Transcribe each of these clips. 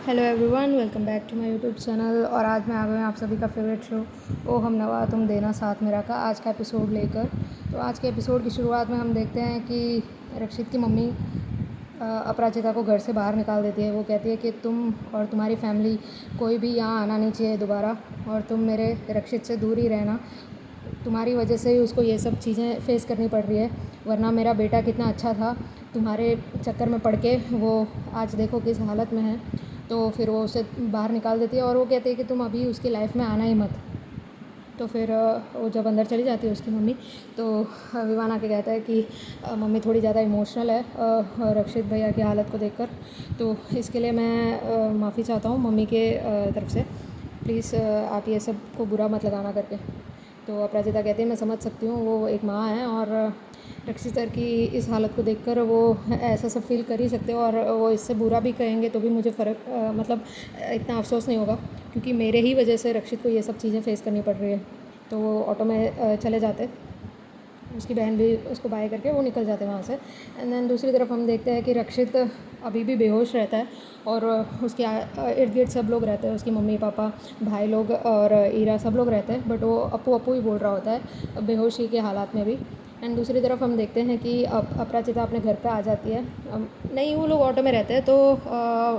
Hello everyone, welcome back to my YouTube channel. और आज मैं आ गई हूँ आप सभी का फेवरेट शो ओ हम नवा तुम देना साथ मेरा का आज का एपिसोड लेकर। तो आज के एपिसोड की शुरुआत में हम देखते हैं कि रक्षित की मम्मी अपराजिता को घर से बाहर निकाल देती है। वो कहती है कि तुम और तुम्हारी फैमिली कोई भी यहाँ आना नहीं चाहिए दोबारा, और तुम मेरे रक्षित से दूर ही रहना। तुम्हारी वजह से ही उसको ये सब चीज़ें फेस करनी पड़ रही है, वरना मेरा बेटा कितना अच्छा था। तुम्हारे चक्कर में पड़ के वो आज देखो किस हालत में है। तो फिर वो उसे बाहर निकाल देती है और वो कहती है कि तुम अभी उसकी लाइफ में आना ही मत। तो फिर वो जब अंदर चली जाती है उसकी मम्मी, तो विवान आके कहता है कि मम्मी थोड़ी ज़्यादा इमोशनल है रक्षित भैया की हालत को देखकर। तो इसके लिए मैं माफ़ी चाहता हूँ मम्मी के तरफ से। प्लीज़ आप ये सब को बुरा मत लगाना करके। तो अपराजिता कहती है मैं समझ सकती हूँ, वो एक माँ है और रक्षित सर की इस हालत को देखकर वो ऐसा सब फील कर ही सकते हो, और वो इससे बुरा भी कहेंगे तो भी मुझे फ़र्क मतलब इतना अफसोस नहीं होगा, क्योंकि मेरे ही वजह से रक्षित को ये सब चीज़ें फेस करनी पड़ रही है। तो वो ऑटो में चले जाते, उसकी बहन भी उसको बाय करके वो निकल जाते हैं वहाँ से। एंड देन दूसरी तरफ हम देखते हैं कि रक्षित अभी भी बेहोश रहता है और उसके इर्द गिर्द सब लोग रहते हैं, उसकी मम्मी पापा भाई लोग और ईरा सब लोग रहते हैं, बट वो अपू अपू ही बोल रहा होता है बेहोशी के हालात में भी। एंड दूसरी तरफ हम देखते हैं कि अपराजिता अपने घर पे आ जाती है। नहीं, वो लोग ऑटो में रहते हैं, तो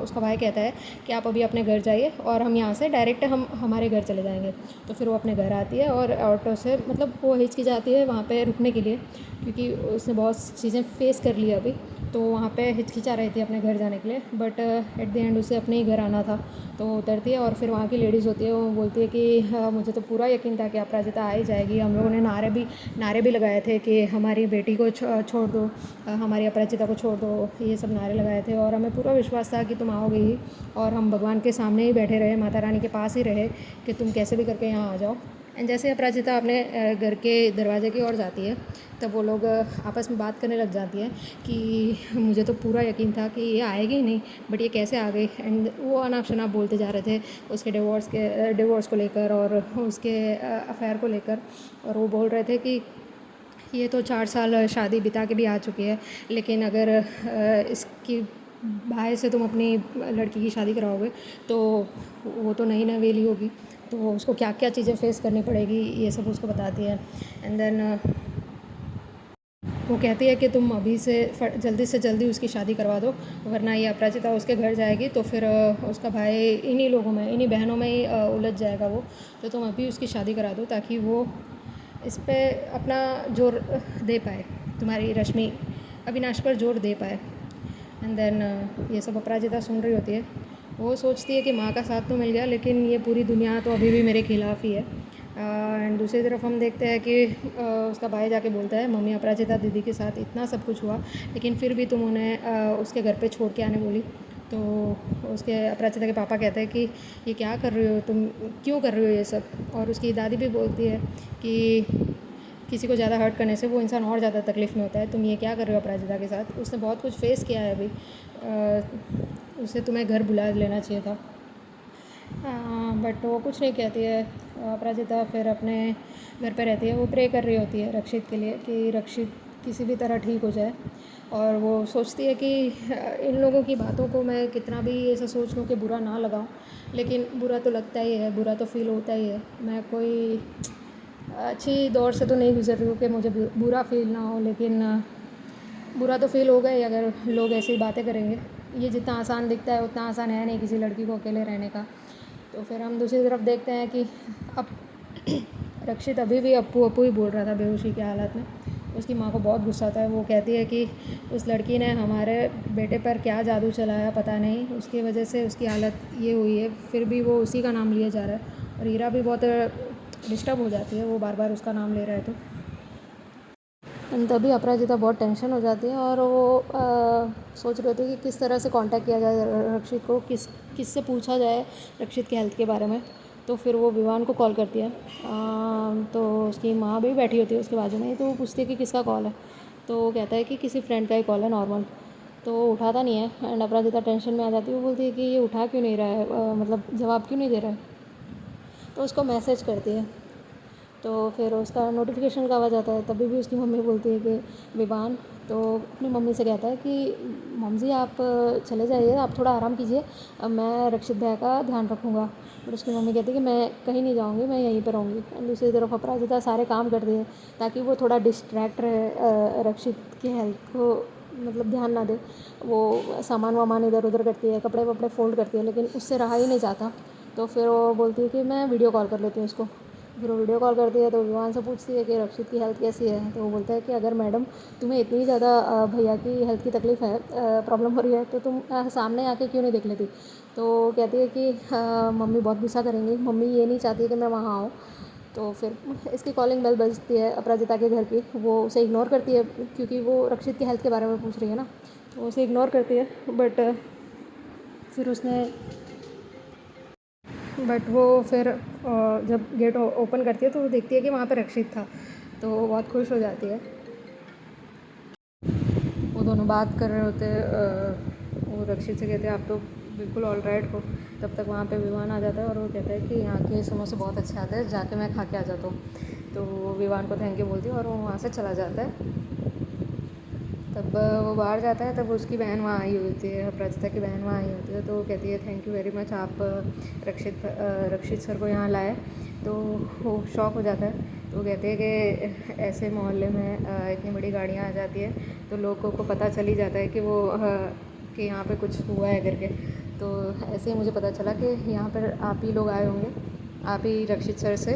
उसका भाई कहता है कि आप अभी अपने घर जाइए और हम यहाँ से डायरेक्ट हम हमारे घर चले जाएंगे। तो फिर वो अपने घर आती है और ऑटो से मतलब वो हिचकिचाती है वहाँ पे रुकने के लिए, क्योंकि उसने बहुत चीज़ें फेस कर ली अभी। तो वहाँ पे हिचकिचा रही थी अपने घर जाने के लिए, बट एट द एंड उसे अपने ही घर आना था। तो वो उतरती है और फिर वहाँ की लेडीज़ होती है, वो बोलती है कि मुझे तो पूरा यकीन था कि अपराजिता आ ही जाएगी। हम लोगों ने नारे भी लगाए थे कि हमारी बेटी को छोड़ दो, हमारी अपराजिता को छोड़ दो, ये सब नारे लगाए थे और हमें पूरा विश्वास था कि तुम आओगे ही। और हम भगवान के सामने ही बैठे रहे, माता रानी के पास ही रहे कि तुम कैसे भी करके यहाँ आ जाओ। एंड जैसे अपराजिता अपने घर के दरवाजे की ओर जाती है, तब वो लोग आपस में बात करने लग जाती है कि मुझे तो पूरा यकीन था कि ये आएगी ही नहीं, बट ये कैसे आ गई। एंड वो अनाप शनाप बोलते जा रहे थे उसके डिवोर्स को लेकर और उसके अफेयर को लेकर। और वो बोल रहे थे कि ये तो 4 साल शादी बिता के भी आ चुकी है, लेकिन अगर इसकी भाई से तुम अपनी लड़की की शादी कराओगे तो वो तो नई नवेली होगी, तो उसको क्या क्या चीज़ें फेस करनी पड़ेगी ये सब उसको बताती है। एंड देन वो कहती है कि तुम अभी से जल्दी से जल्दी उसकी शादी करवा दो, वरना ये अपराजिता उसके घर जाएगी तो फिर उसका भाई इन्हीं लोगों में, इन्हीं बहनों में ही उलझ जाएगा वो। तो तुम अभी उसकी शादी करा दो ताकि वो इस पे अपना जोर दे पाए, तुम्हारी रश्मि अविनाश पर जोर दे पाए। एंड देन ये सब अपराजिता सुन रही होती है। वो सोचती है कि माँ का साथ तो मिल गया, लेकिन ये पूरी दुनिया तो अभी भी मेरे खिलाफ़ ही है। एंड दूसरी तरफ हम देखते हैं कि उसका भाई जाके बोलता है मम्मी अपराजिता दीदी के साथ इतना सब कुछ हुआ, लेकिन फिर भी तुम उन्हें उसके घर पे छोड़ के आने बोली। तो उसके अपराजिता के पापा कहते हैं कि ये क्या कर रही हो तुम, क्यों कर रही हो ये सब। और उसकी दादी भी बोलती है कि किसी को ज़्यादा हर्ट करने से वो इंसान और ज़्यादा तकलीफ़ में होता है, तुम ये क्या कर रहे हो अपराजिता के साथ, उसने बहुत कुछ फेस किया है अभी, उसे तुम्हें घर बुला लेना चाहिए था। बट वो कुछ नहीं कहती है। अपराजिता फिर अपने घर पे रहती है, वो प्रे कर रही होती है रक्षित के लिए कि रक्षित किसी भी तरह ठीक हो जाए। और वो सोचती है कि इन लोगों की बातों को मैं कितना भी ऐसा सोच लूँ कि बुरा ना लगाऊँ, लेकिन बुरा तो लगता ही है, बुरा तो फील होता ही है। मैं कोई अच्छी दौर से तो नहीं गुजर रही हूँ कि मुझे बुरा फील ना हो, लेकिन बुरा तो फील होगा ही अगर लोग ऐसी बातें करेंगे। ये जितना आसान दिखता है उतना आसान है नहीं किसी लड़की को अकेले रहने का। तो फिर हम दूसरी तरफ देखते हैं कि अब रक्षित अभी भी अप्पू अप्पू ही बोल रहा था बेहोशी की हालत में। उसकी माँ को बहुत गुस्सा आता है, वो कहती है कि उस लड़की ने हमारे बेटे पर क्या जादू चलाया पता नहीं, उसकी वजह से उसकी हालत ये हुई है, फिर भी वो उसी का नाम लिया जा रहा है। और हीरा भी बहुत डिस्टर्ब हो जाती है, वो बार बार उसका नाम ले रहा है। तो एंड तभी अपराजिता बहुत टेंशन हो जाती है और वो सोच रही होती है कि किस तरह से कांटेक्ट किया जाए रक्षित को, किससे पूछा जाए रक्षित के हेल्थ के बारे में। तो फिर वो विवान को कॉल करती है। तो उसकी माँ भी बैठी होती है उसके बाजू में, तो वो पूछती है कि किसका कॉल है। तो वो कहता है कि किसी फ्रेंड का ही कॉल है, नॉर्मल। तो वो उठाता नहीं है एंड अपराजिता टेंशन में आ जाती है। वो बोलती है कि ये उठा क्यों नहीं रहा है, मतलब जवाब क्यों नहीं दे रहा है। तो उसको मैसेज करती है। तो फिर उसका नोटिफिकेशन का आवाज़ आता है, तभी भी उसकी मम्मी बोलती है कि विवान तो अपनी मम्मी से कहता है कि मम्मी जी आप चले जाइए, आप थोड़ा आराम कीजिए, अब मैं रक्षित भैया का ध्यान रखूँगा। बट उसकी मम्मी कहती है कि मैं कहीं नहीं जाऊँगी, मैं यहीं पर रहूँगी। और दूसरी तरफ अपराजिता सारे काम करती है ताकि वो थोड़ा डिस्ट्रैक्ट रहे, रक्षित की हेल्थ को मतलब ध्यान ना दे। वो सामान वामान इधर उधर करती है, कपड़े वपड़े फोल्ड करती है, लेकिन उससे रहा ही नहीं जाता। तो फिर वो बोलती है कि मैं वीडियो कॉल कर लेती हूँ इसको। फिर वो वीडियो कॉल करती है तो विवान से पूछती है कि रक्षित की हेल्थ कैसी है। तो वो बोलता है कि अगर मैडम तुम्हें इतनी ज़्यादा भैया की हेल्थ की तकलीफ़ है, प्रॉब्लम हो रही है, तो तुम सामने आके क्यों नहीं देख लेती। तो कहती है कि मम्मी बहुत गुस्सा करेंगी, मम्मी ये नहीं चाहती कि मैं वहाँ आऊँ। तो फिर इसकी कॉलिंग बेल बजती है अपराजिता के घर की। वो उसे इग्नोर करती है क्योंकि वो रक्षित की हेल्थ के बारे में पूछ रही है ना, तो उसे इग्नोर करती है। फिर उसने बट वो फिर जब गेट ओपन करती है तो वो देखती है कि वहाँ पे रक्षित था, तो वो बहुत खुश हो जाती है। वो दोनों बात कर रहे होते हैं, वो रक्षित से कहते हैं आप तो बिल्कुल ऑल राइट हो। तब तक वहाँ पे विवान आ जाता है और वो कहता है कि यहाँ के समोसे बहुत अच्छे आते हैं, जाके मैं खा के आ जाता हूँ। तो वो विवान को थैंक यू बोलती है और वो वहाँ से चला जाता है। तब वो बाहर जाता है, तब उसकी बहन वहाँ आई होती है, अपराजिता की बहन वहाँ आई होती है। तो वो कहती है थैंक यू वेरी मच, आप रक्षित सर को यहाँ लाए। तो वो शॉक हो जाता है। तो वो कहते हैं कि ऐसे मोहल्ले में इतनी बड़ी गाड़ियाँ आ जाती है तो लोगों को पता चल ही जाता है कि वो कि यहाँ पे कुछ हुआ है करके। तो ऐसे ही मुझे पता चला कि यहाँ पर आप ही लोग आए होंगे, आप ही रक्षित सर से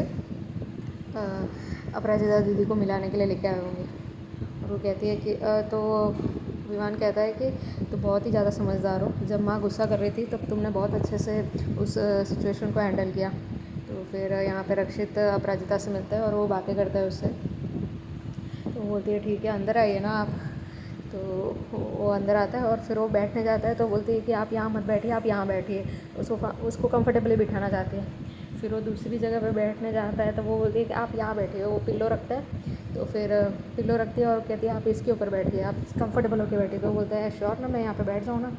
अपराजिता दीदी को मिलाने के लिए लेके आए होंगे। और वो कहती है कि तो विवान कहता है कि तो बहुत ही ज़्यादा समझदार हो, जब माँ गुस्सा कर रही थी तब तुमने बहुत अच्छे से उस सिचुएशन को हैंडल किया। तो फिर यहाँ पे रक्षित अपराजिता से मिलता है और वो बातें करता है उससे। तो वो बोलती है ठीक है अंदर आइए ना आप। तो वो अंदर आता है और फिर वो बैठने जाता है तो बोलती है कि आप यहाँ मत बैठिए, आप यहाँ बैठिए। उसको कंफर्टेबली बिठाना चाहती है। फिर वो दूसरी जगह पे बैठने जाता है तो वो बोलती है कि आप यहाँ बैठिए। वो पिल्लो रखता है, तो फिर पिल्लो रखती है और कहती है आप इसके ऊपर बैठिए, आप कंफर्टेबल होकर बैठिए। तो वो बोलता है श्योर ना, मैं यहाँ पे बैठ जाऊँ ना।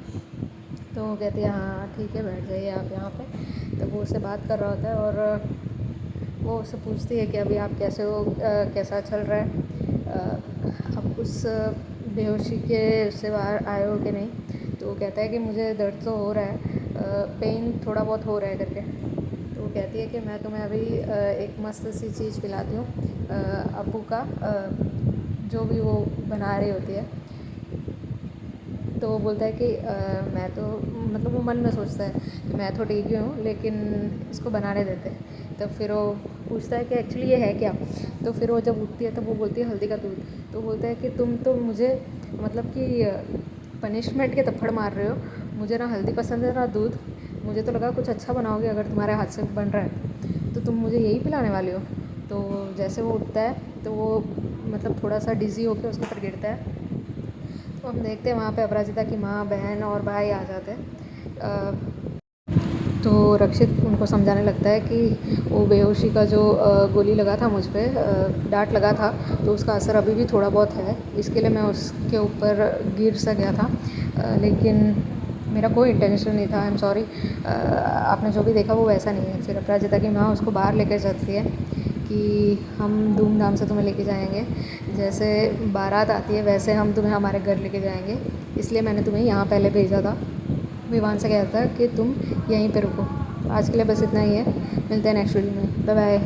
तो वो कहती है हाँ ठीक है बैठ जाइए आप यहाँ पे। तो वो उससे बात कर रहा होता है और वो उससे पूछती है कि अभी आप कैसे हो, कैसा चल रहा है, आप उस बेहोशी के उससे बाहर आए हो कि नहीं। तो वो कहता है कि मुझे दर्द तो हो रहा है, पेन थोड़ा बहुत हो रहा है करके। तो वो कहती है कि मैं तुम्हें अभी एक मस्त सी चीज़ पिलाती हूँ, अब्बू का जो भी वो बना रही होती है। तो वो बोलता है कि मैं तो मतलब वो मन में सोचता है कि मैं तो ठीक ही हूँ लेकिन इसको बनाने देते हैं। तब फिर वो पूछता है कि एक्चुअली ये है क्या। तो फिर वो जब उठती है तब वो बोलती है हल्दी का दूध। तो बोलता है कि तुम तो मुझे मतलब कि पनिशमेंट के थप्पड़ मार रहे हो, मुझे ना हल्दी पसंद है ना दूध। मुझे तो लगा कुछ अच्छा बनाओगे अगर तुम्हारे हाथ से बन रहा है, तो तुम मुझे यही पिलाने वाले हो। तो जैसे वो उठता है तो वो मतलब थोड़ा सा डिज़ी होकर उसके ऊपर गिरता है। तो हम देखते हैं वहाँ पे अपराजिता की माँ, बहन और भाई आ जाते हैं। तो रक्षित उनको समझाने लगता है कि वो बेहोशी का जो गोली लगा था मुझ पे, डाँट लगा था, तो उसका असर अभी भी थोड़ा बहुत है, इसके लिए मैं उसके ऊपर गिर सा गया था, लेकिन मेरा कोई इंटेंशन नहीं था, आई एम सॉरी। आपने जो भी देखा वो वैसा नहीं है। फिर अपराजिता की माँ उसको बाहर लेकर जाती है कि हम धूमधाम से तुम्हें लेके जाएंगे, जैसे बारात आती है वैसे हम तुम्हें हमारे घर लेके जाएंगे, इसलिए मैंने तुम्हें यहाँ पहले भेजा था। विवान से कहता है कि तुम यहीं पे रुको। आज के लिए बस इतना ही है, मिलते हैं नेक्स्ट वीडियो में, बाय बाय।